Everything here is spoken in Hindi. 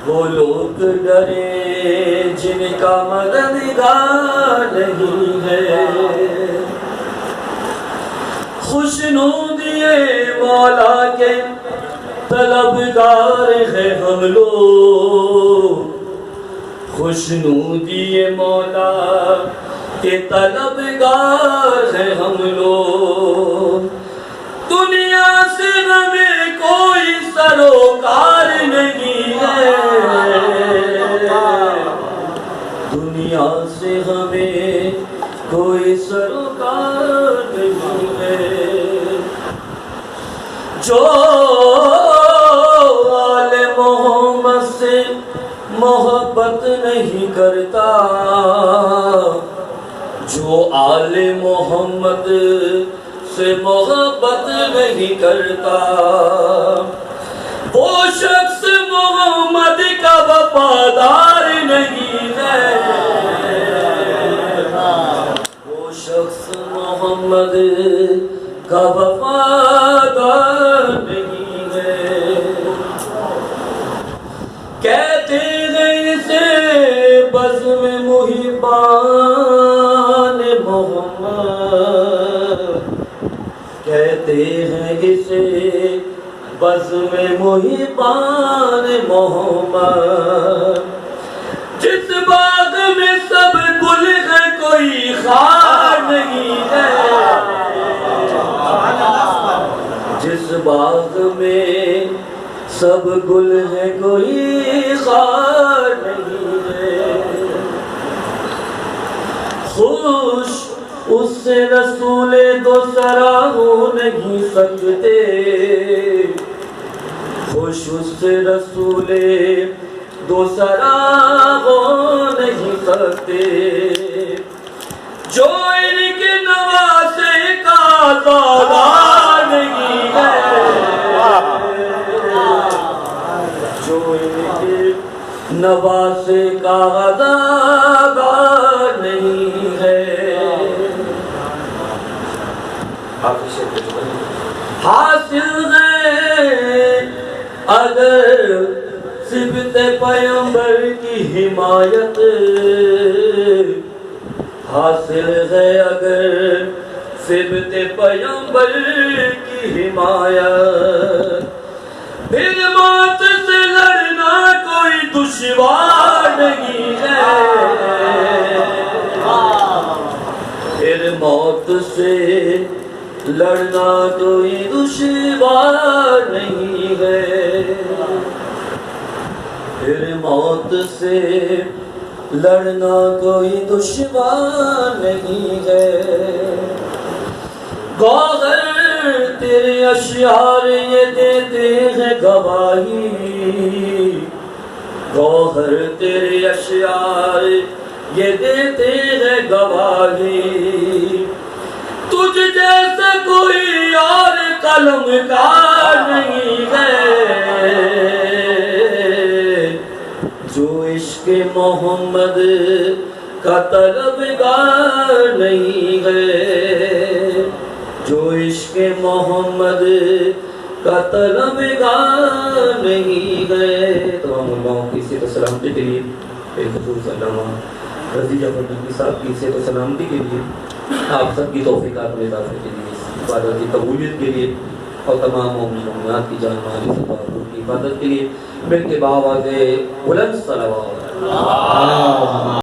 वो लोग डरे जिनका मददगार नहीं है। खुशनूदिए मौला के तलबगार है हम लोग, खुशनूदिए मौला के तलबगार है हम लोग। दुनिया से हमें कोई सरोकार नहीं है, दुनिया से हमें कोई सरोकार नहीं है। जो आले मोहम्मद से मोहब्बत नहीं करता, जो आले मोहम्मद से मोहब्बत नहीं करता, वो शख्स मोहम्मद का वफादार नहीं है। वो शख्स मोहम्मद का वफादार नहीं है। कहते हैं इसे बज़्म मुहिब्बान मोहम्मद, कहते हैं इसे बज़्म मुहिब्बान मोहम्मद। जिस बाग में सब गुल है कोई खार नहीं है, जिस बाग में सब गुल है कोई खार नहीं है। खुश उससे रसूले दो सरा हो नहीं सकते, खुश उससे रसूले दो सरा हो नहीं सकते। जो इनके नवासे का आज़ादार नहीं है, जो इनके नवासे का आज़ादार नहीं है। हासिल है अगर सिबते पैगंबर की हिमायत, हासिल है अगर सिबते पैगंबर की हिमायत। फिर मौत से लड़ना कोई दुश्वार नहीं है, फिर मौत से लड़ना कोई दुश्वार नहीं है, फिर मौत से लड़ना कोई दुश्वार नहीं है। गौहर तेरे अशियार ये देते हैं गवाही, गौहर तेरे अशियार ये देते हैं गवाही। तुझ जैसा कोई और कलमकार नहीं है, जो इश्क़ मोहम्मद का तलबगार नहीं है, जो इश्क़ मोहम्मद का तलबगार नहीं है। तो हम उलमाओं की इसी तो सलामती के लिए रज़ी जफर नकवी साहब की इसी तो सलामती के लिए, आप सबकी तौफ़ीक़ात में इज़ाफ़े के लिए, इबादत की कबूलियत के लिए और तमाम मोमिन-मोमिनात की जान माली की हिफाजत के लिए मिलके बावाज़े बुलंद सलावत।